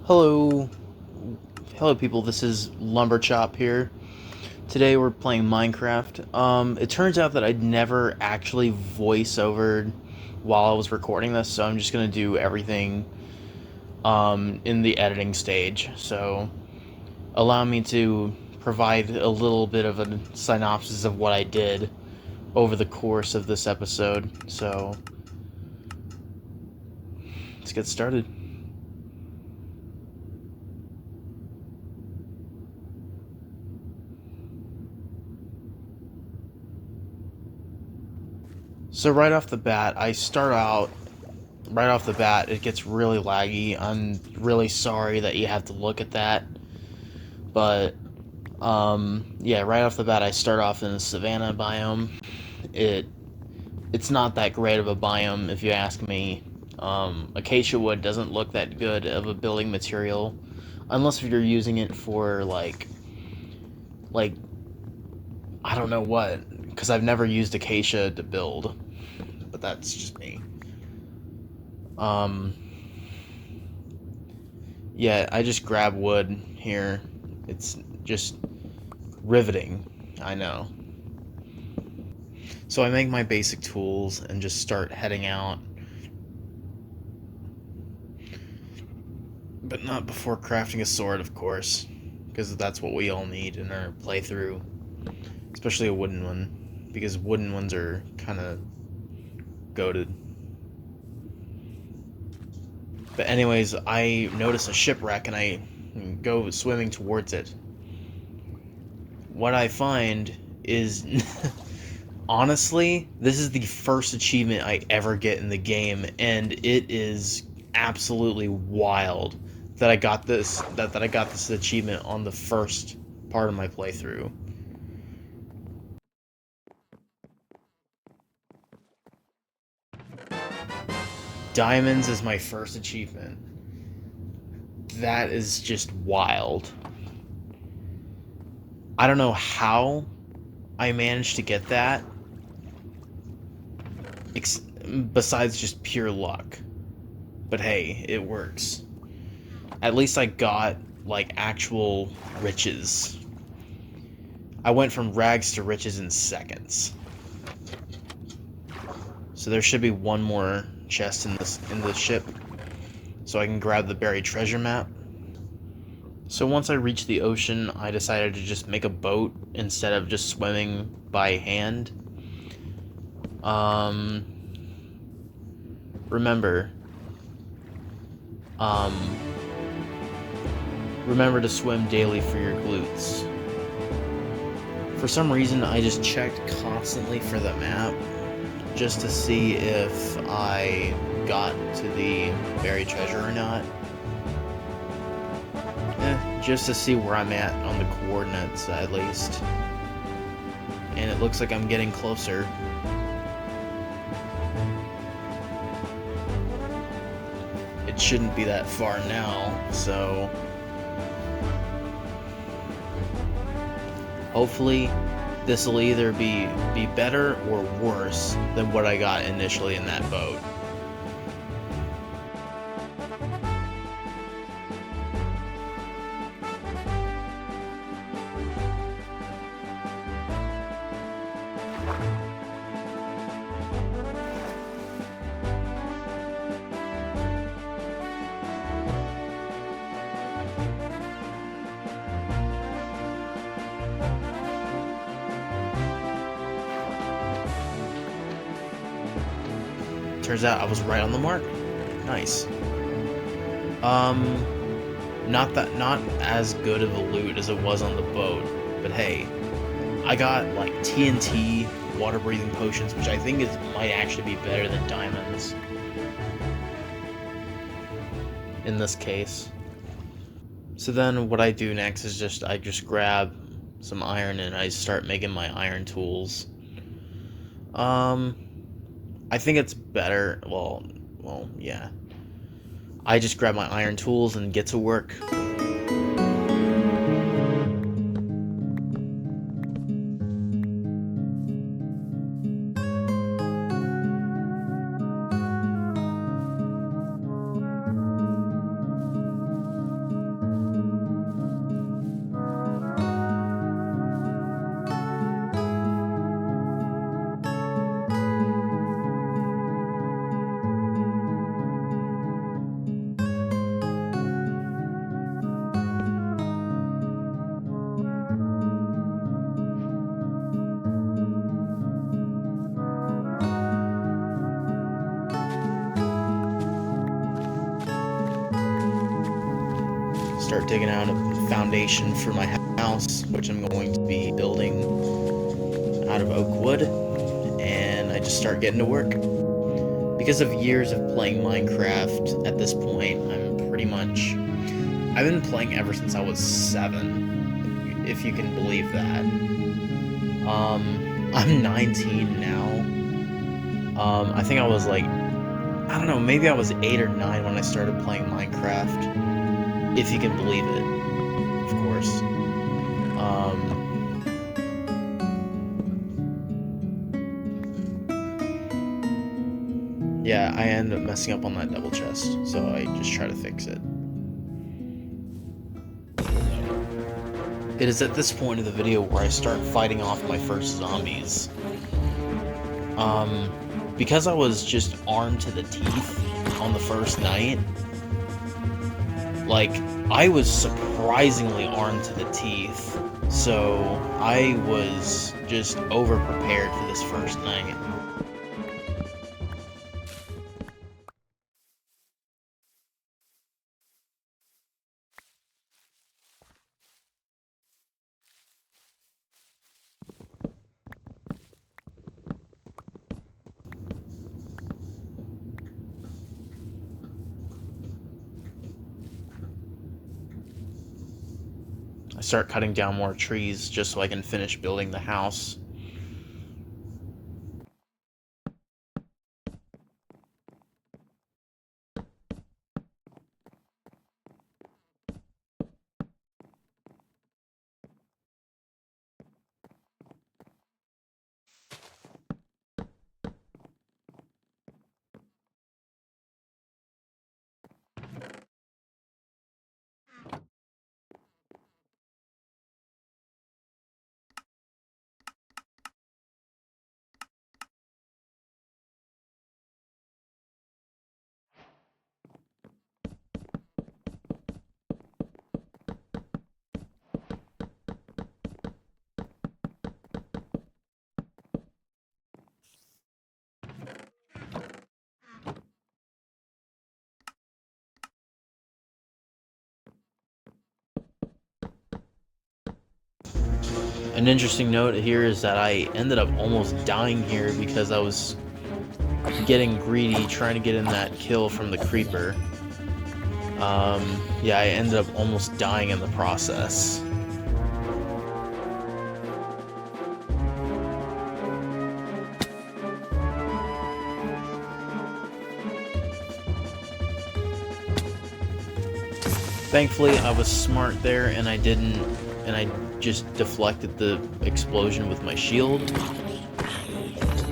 Hello, hello people. This is Lumberchop here. Today we're playing Minecraft. It turns out that I'd never actually voice overed while I was recording this, so I'm just gonna do everything in the editing stage. So allow me to provide a little bit of a synopsis of what I did over the course of this episode. So let's get started. So right off the bat, it gets really laggy. I'm really sorry that you have to look at that. But, yeah, right off the bat, I start off in the savanna biome. It It's not that great of a biome, if you ask me. Acacia wood doesn't look that good of a building material, unless if you're using it for, like, I don't know what, because I've never used acacia to build, but that's just me. Um, yeah, I just grab wood here. It's just riveting, I know. So I make my basic tools and just start heading out. But not before crafting a sword, of course. Because that's what we all need in our playthrough. Especially a wooden one. Because wooden ones are kind of goated. But anyways, I notice a shipwreck and I go swimming towards it. What I find is honestly, this is the first achievement I ever get in the game, and it is absolutely wild that I got this achievement on the first part of my playthrough. Diamonds is my first achievement. That is just wild. I don't know how I managed to get that, besides just pure luck. But hey, it works. At least I got, like, actual riches. I went from rags to riches in seconds. So there should be one more chest in the ship, so I can grab the buried treasure map. So once I reached the ocean, I decided to just make a boat instead of just swimming by hand. Um, remember, um, remember to swim daily for your glutes. For some reason, I just checked constantly for the map just to see if I got to the buried treasure or not. Just to see where I'm at on the coordinates, at least. And it looks like I'm getting closer. It shouldn't be that far now, so hopefully this will either be better or worse than what I got initially in that boat. Turns out I was right on the mark. Nice. Not as good of a loot as it was on the boat, but hey, I got like TNT water breathing potions, which I think might actually be better than diamonds in this case. So then what I do next is I just grab some iron and I start making my iron tools. Um, I think it's better. Well, yeah. I just grab my iron tools and get to work. start digging out a foundation for my house, which I'm going to be building out of oak wood, and I just start getting to work. Because of years of playing Minecraft, at this point, I've been playing ever since I was 7, if you can believe that. I'm 19 now. I think I was like, I don't know, maybe I was 8 or 9 when I started playing Minecraft, if you can believe it, of course. Yeah, I ended up messing up on that double chest, so I just try to fix it. It is at this point of the video where I start fighting off my first zombies. Because I was just armed to the teeth on the first night, like, I was surprisingly armed to the teeth, so I was just over-prepared for this first night. I start cutting down more trees just so I can finish building the house. An interesting note here is that I ended up almost dying here because I was getting greedy trying to get in that kill from the creeper. Yeah, I ended up almost dying in the process. Thankfully, I was smart there and I just deflected the explosion with my shield.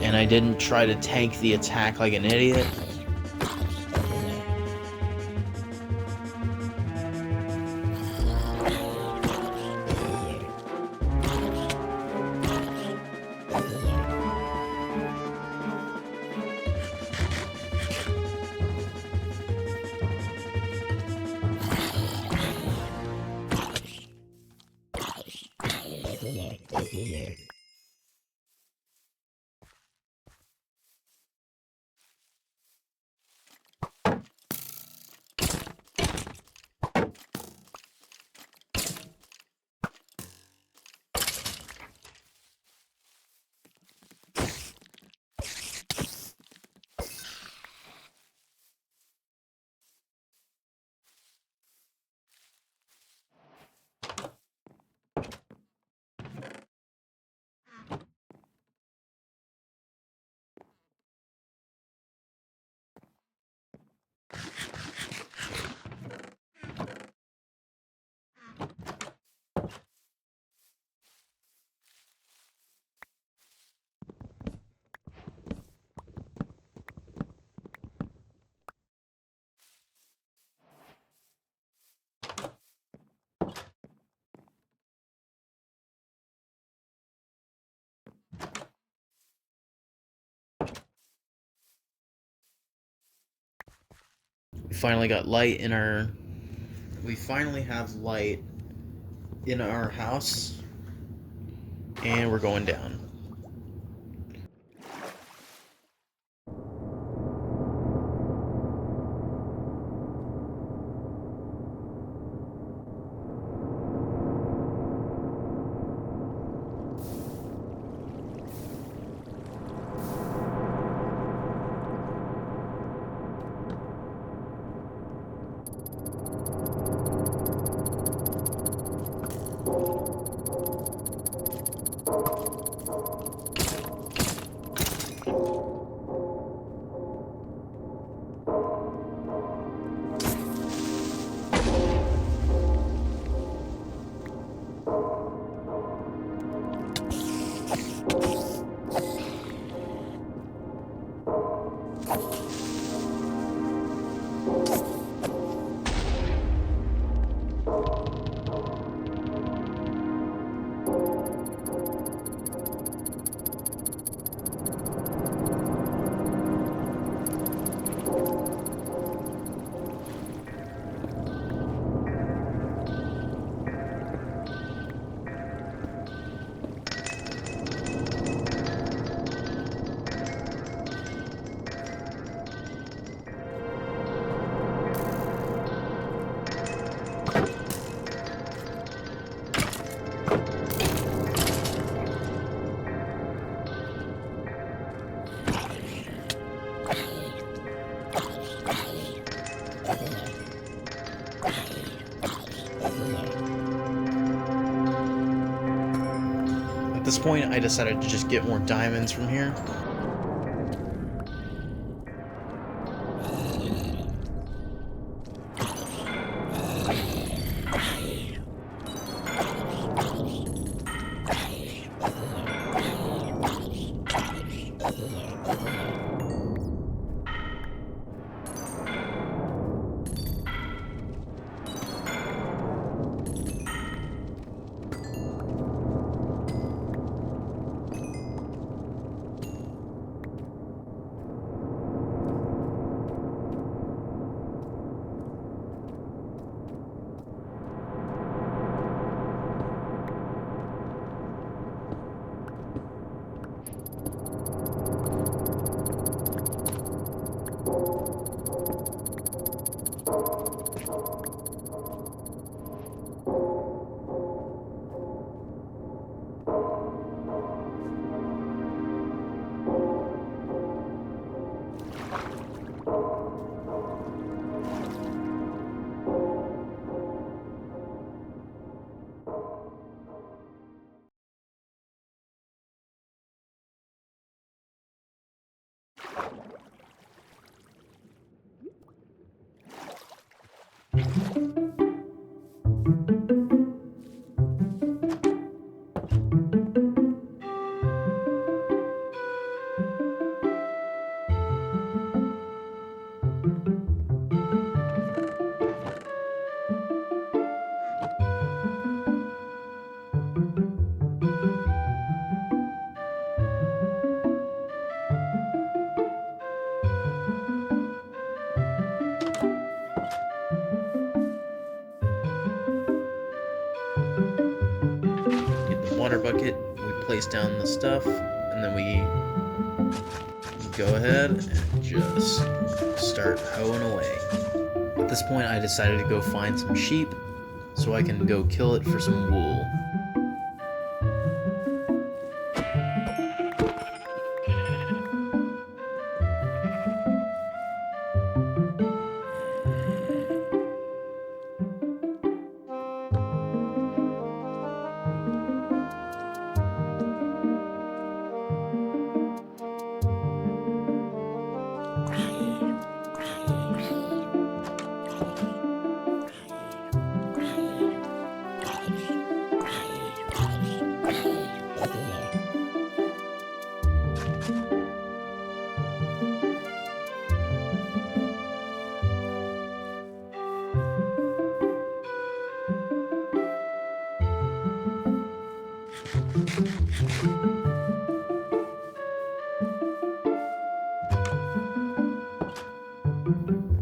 And I didn't try to tank the attack like an idiot. We finally got light in our... We finally have light in our house. And we're going down. At this point, I decided to just get more diamonds from here. Water bucket, we place down the stuff, and then we go ahead and just start hoeing away. At this point, I decided to go find some sheep so I can go kill it for some wool.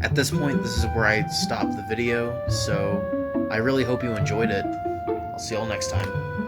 At this point, this is where I stop the video, so I really hope you enjoyed it. I'll see y'all next time.